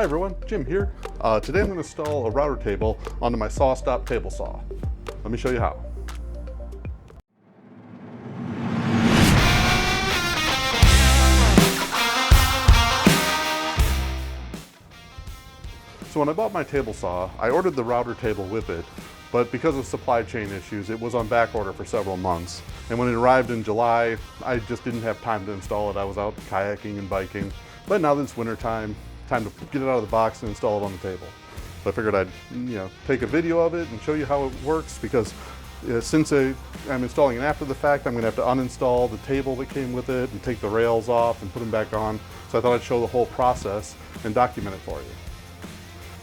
Hi everyone, Jim here. Today I'm going to install a router table onto my SawStop table saw. Let me show you how. So when I bought my table saw, I ordered the router table with it, but because of supply chain issues, it was on back order for several months. And when it arrived in July, I just didn't have time to install it. I was out kayaking and biking. But now that it's winter time to get it out of the box and install it on the table. So I figured I'd take a video of it and show you how it works, because since I'm installing it after the fact, I'm going to have to uninstall the table that came with it and take the rails off and put them back on. So I thought I'd show the whole process and document it for you.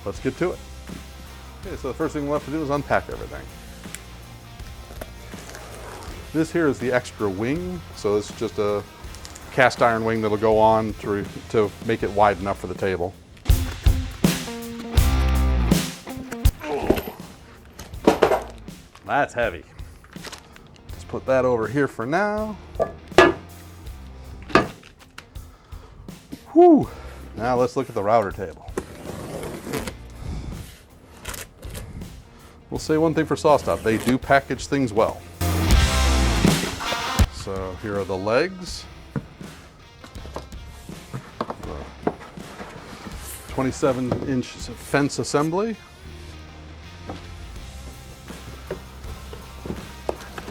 Let's get to it. Okay, so the first thing we'll have to do is unpack everything. This here is the extra wing, so it's just a cast iron wing that'll go on to make it wide enough for the table. That's heavy. Just put that over here for now. Whew. Now let's look at the router table. We'll say one thing for SawStop, they do package things well. So here are the legs. 27-inch fence assembly.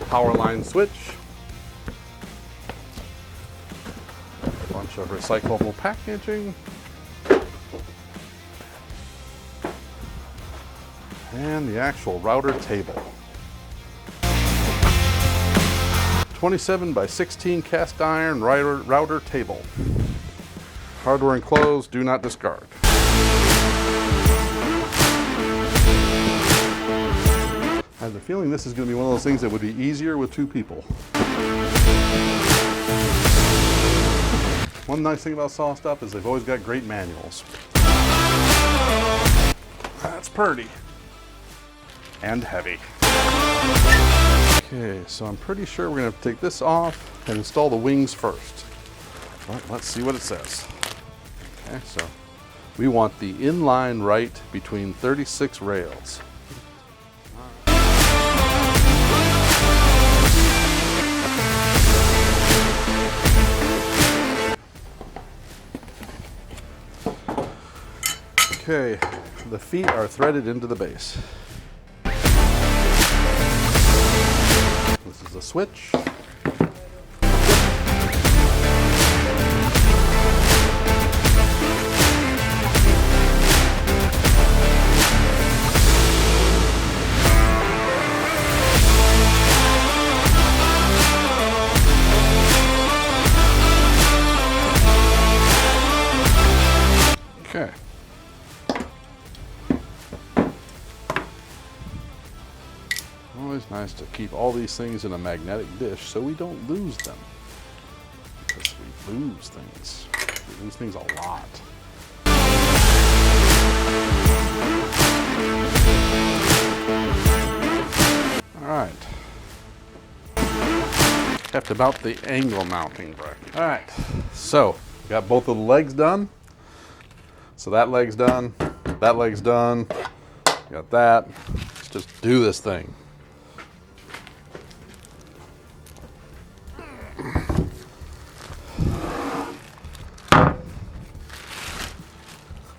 Power line switch. A bunch of recyclable packaging. And the actual router table. 27 by 16 cast iron router table. Hardware enclosed, do not discard. I have the feeling this is going to be one of those things that would be easier with two people. One nice thing about SawStop is they've always got great manuals. That's pretty. And heavy. Okay, so I'm pretty sure we're going to have to take this off and install the wings first. But let's see what it says. Okay, so we want the inline right between 36 rails. Okay, the feet are threaded into the base. This is a switch. Okay. Always nice to keep all these things in a magnetic dish so we don't lose them. Because we lose things. We lose things a lot. Alright. Have to mount the angle mounting bracket. Alright, so got both of the legs done. So that leg's done, that leg's done, got that. Let's just do this thing.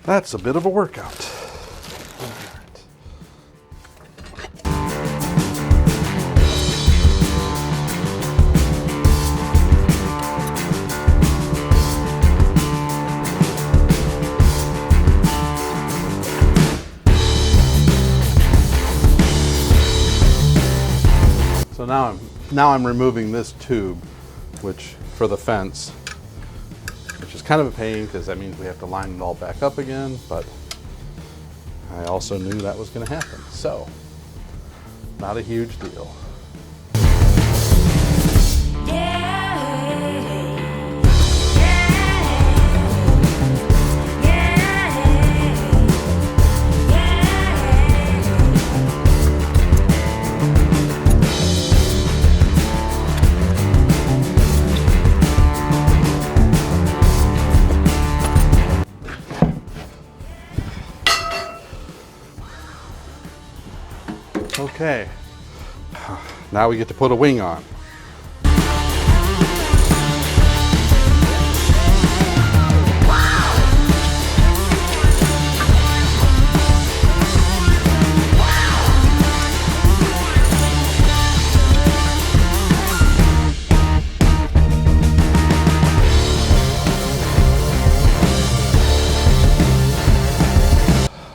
That's a bit of a workout. So now I'm removing this tube, which for the fence, which is kind of a pain because that means we have to line it all back up again, but I also knew that was going to happen. So, not a huge deal. Okay, now we get to put a wing on.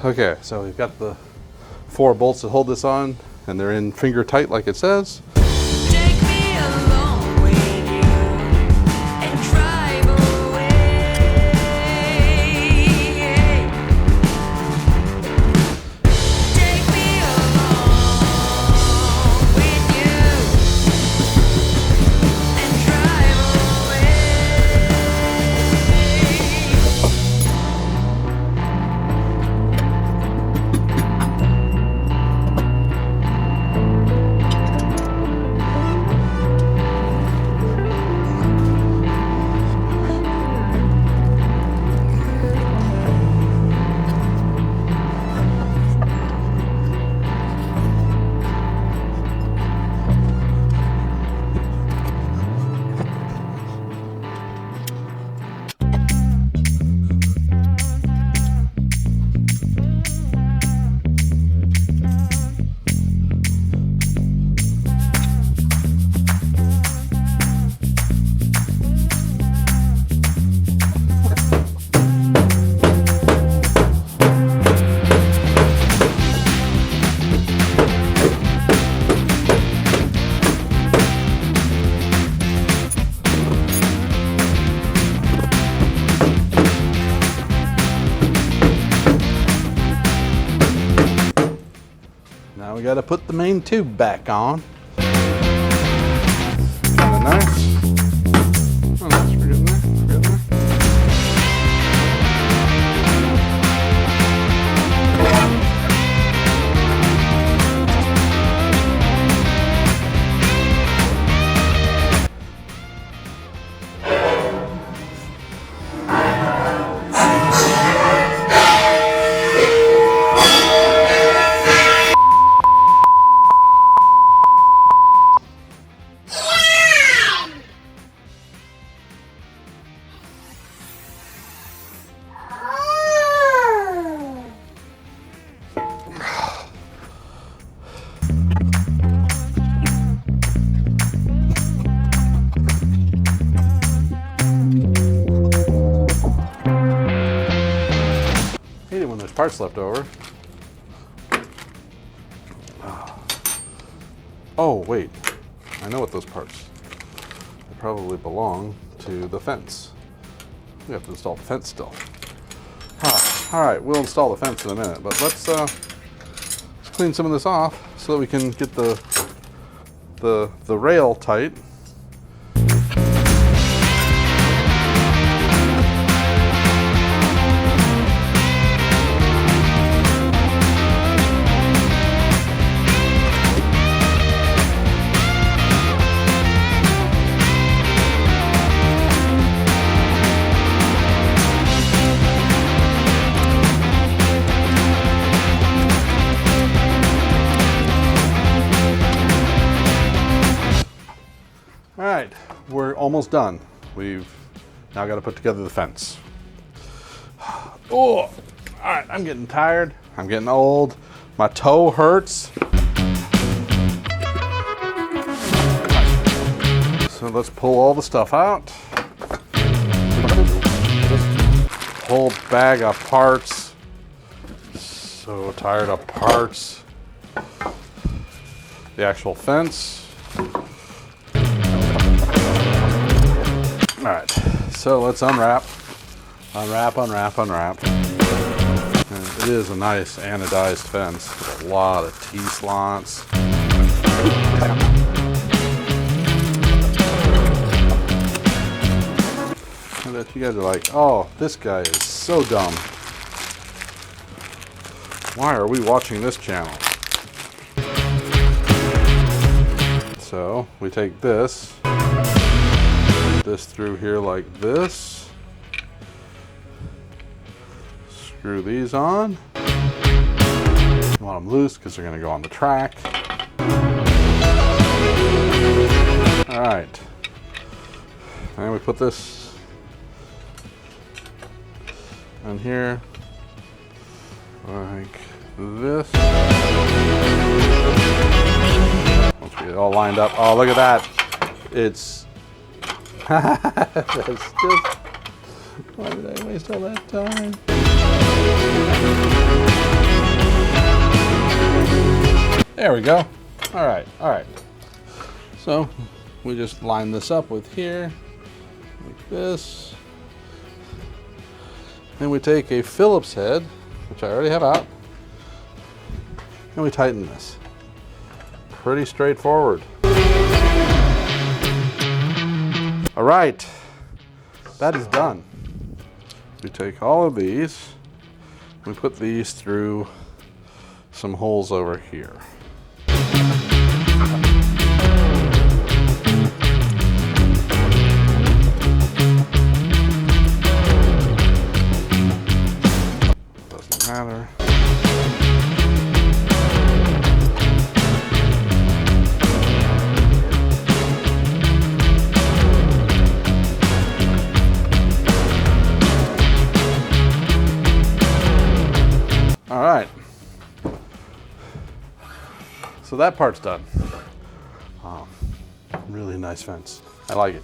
Okay, so we've got the 4 bolts that hold this on, and they're in finger tight like it says. Take me along with you and drive away. Take me along with you and drive away. Now we got to put the main tube back on. Kind of nice. Oh, nice. We're getting there. We're getting there. Hate it when there's parts left over. Oh, wait. I know what those parts. They probably belong to the fence. We have to install the fence still. All right, we'll install the fence in a minute, but let's clean some of this off so that we can get the rail tight. All right, we're almost done. We've now got to put together the fence. Oh, all right, I'm getting tired. I'm getting old. My toe hurts. So let's pull all the stuff out. Whole bag of parts. So tired of parts. The actual fence. All right, so let's unwrap. And it is a nice anodized fence with a lot of T-slots. I bet you guys are like, oh, this guy is so dumb. Why are we watching this channel? So we take this through here like this. Screw these on. You want them loose because they're going to go on the track. All right. And we put this in here like this. Once we get it all lined up. Oh, look at that. It's that's just, why did I waste all that time? There we go. All right, all right. So we just line this up with here, like this. Then we take a Phillips head, which I already have out, and we tighten this. Pretty straightforward. All right, that is done. We take all of these, we put these through some holes over here. Doesn't matter. All right, so that part's done. Really nice fence. I like it.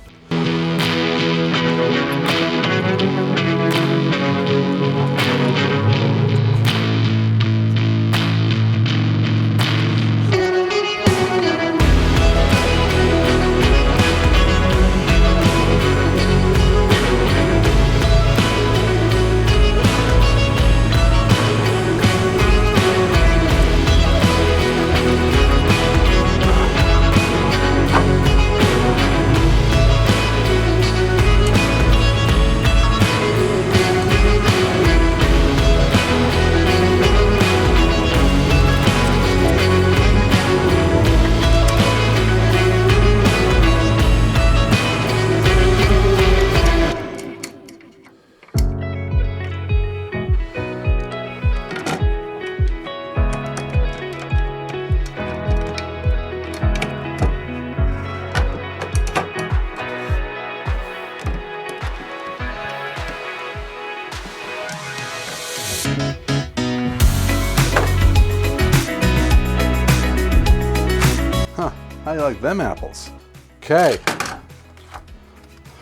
Huh, how do you like them apples? Okay.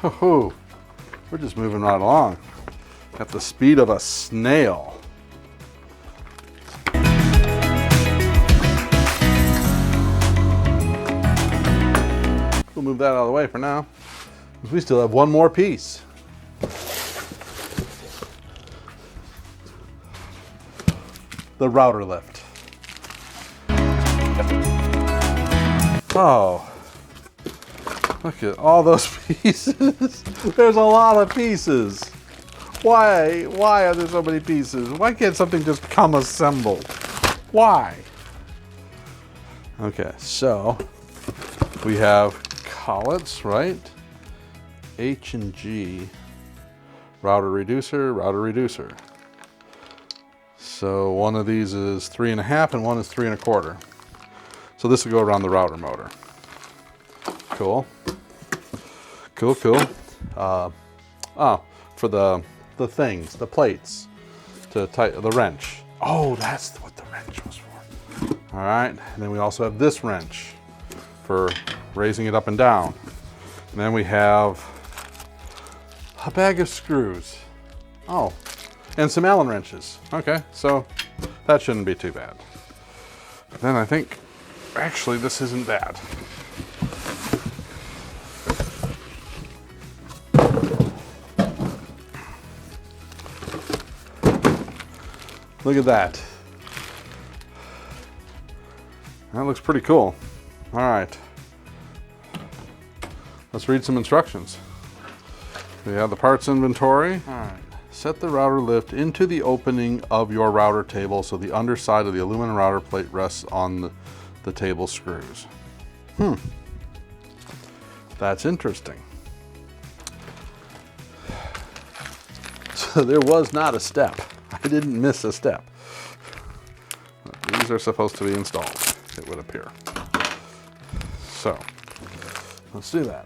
We're just moving right along at the speed of a snail. We'll move that out of the way for now. We still have one more piece. The router lift. Oh, look at all those pieces. There's a lot of pieces. Why are there so many pieces? Why can't something just come assembled? Why? Okay, so we have collets, right? H and G, router reducer. So one of these is 3.5 and one is 3 1/4. So this will go around the router motor. Cool. For the things, the plates, to tighten the wrench. Oh, that's what the wrench was for. All right, and then we also have this wrench for raising it up and down. And then we have a bag of screws. Oh, and some Allen wrenches. Okay, so that shouldn't be too bad. But then I think, actually, this isn't bad. Look at that. That looks pretty cool. All right. Let's read some instructions. We have the parts inventory. All right. Set the router lift into the opening of your router table so the underside of the aluminum router plate rests on the table screws. That's interesting. So there was not a step. I didn't miss a step. These are supposed to be installed, it would appear. So let's do that.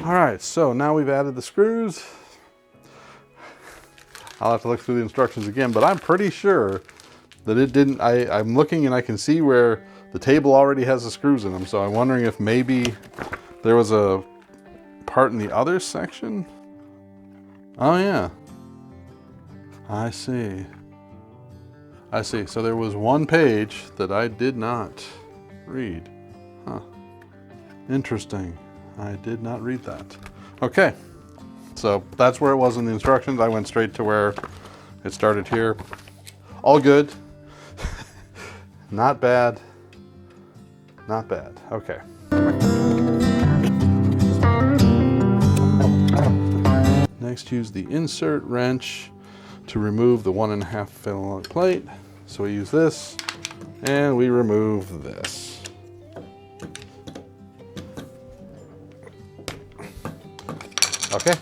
All right, so now we've added the screws. I'll have to look through the instructions again, but I'm pretty sure that it didn't, I'm looking and I can see where the table already has the screws in them. So I'm wondering if maybe there was a part in the other section. Oh yeah, I see. I see, so there was one page that I did not read. Huh, interesting. I did not read that. Okay, so that's where it was in the instructions. I went straight to where it started here. All good. Not bad. Not bad. Okay. Next, use the insert wrench to remove the 1.5 filament plate. So we use this and we remove this. Okay,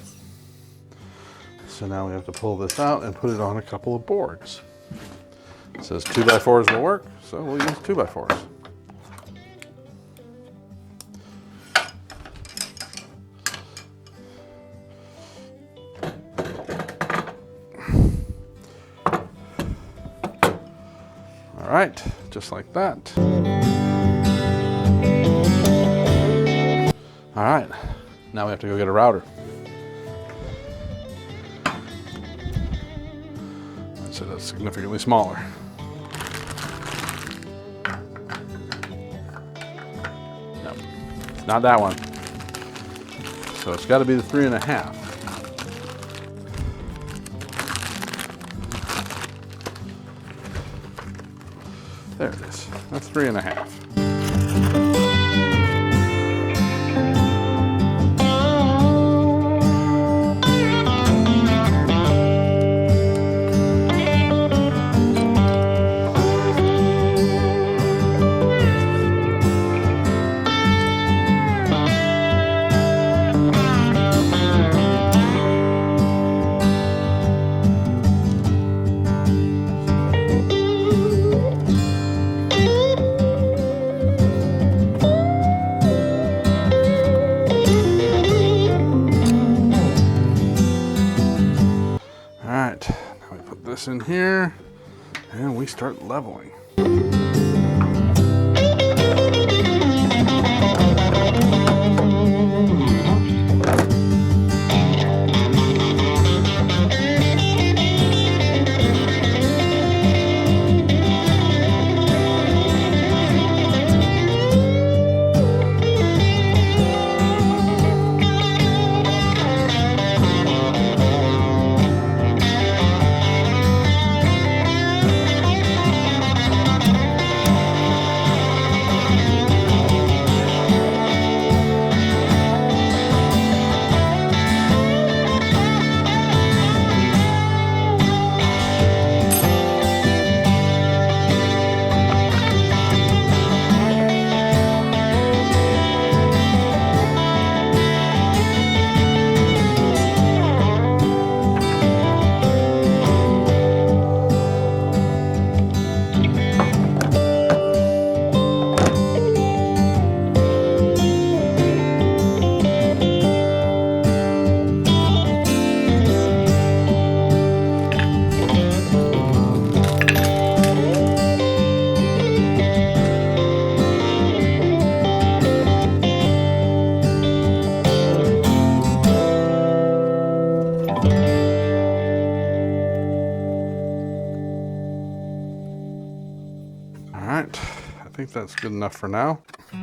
so now we have to pull this out and put it on a couple of boards. It says 2x4s will work, so we'll use 2x4s. All right, just like that. All right, now we have to go get a router. So that's significantly smaller. No, it's not that one. So it's got to be the 3.5. There it is. That's 3.5. In here and we start leveling. I think that's good enough for now. I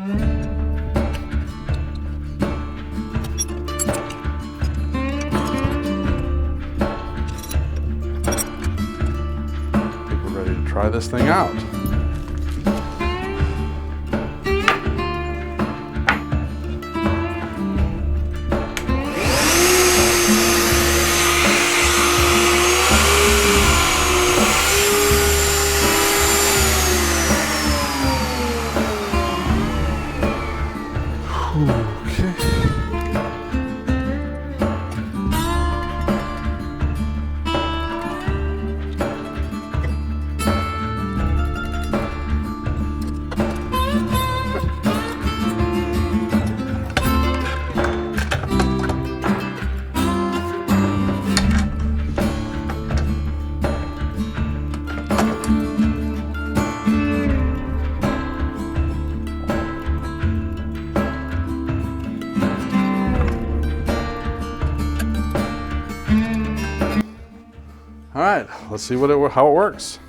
think we're ready to try this thing out. All right, let's see how it works.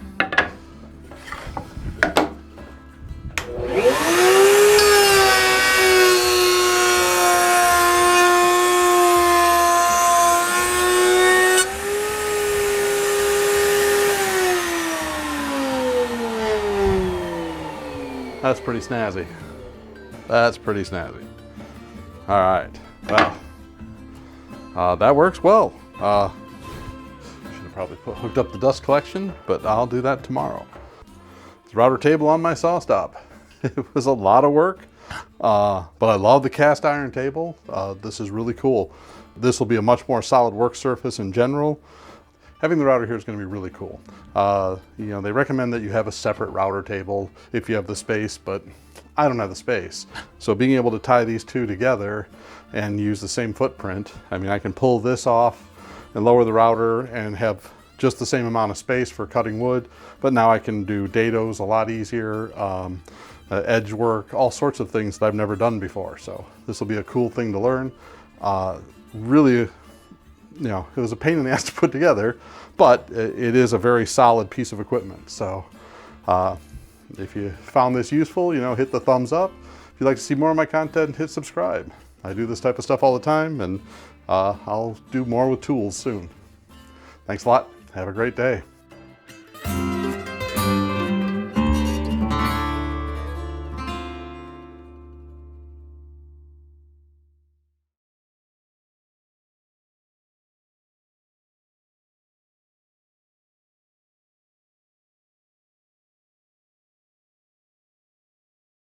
That's pretty snazzy. That's pretty snazzy. All right, well, that works well. Should have probably hooked up the dust collection, but I'll do that tomorrow. The router table on my SawStop. It was a lot of work, but I love the cast iron table. This is really cool. This will be a much more solid work surface in general. Having the router here is going to be really cool. You know, they recommend that you have a separate router table if you have the space, but I don't have the space. So being able to tie these two together and use the same footprint, I mean, I can pull this off and lower the router and have just the same amount of space for cutting wood, but now I can do dados a lot easier, edge work, all sorts of things that I've never done before. So this will be a cool thing to learn. Really, you know, it was a pain in the ass to put together, but it is a very solid piece of equipment. So if you found this useful, you know, hit the thumbs up. If you'd like to see more of my content, hit subscribe. I do this type of stuff all the time, and I'll do more with tools soon. Thanks a lot. Have a great day.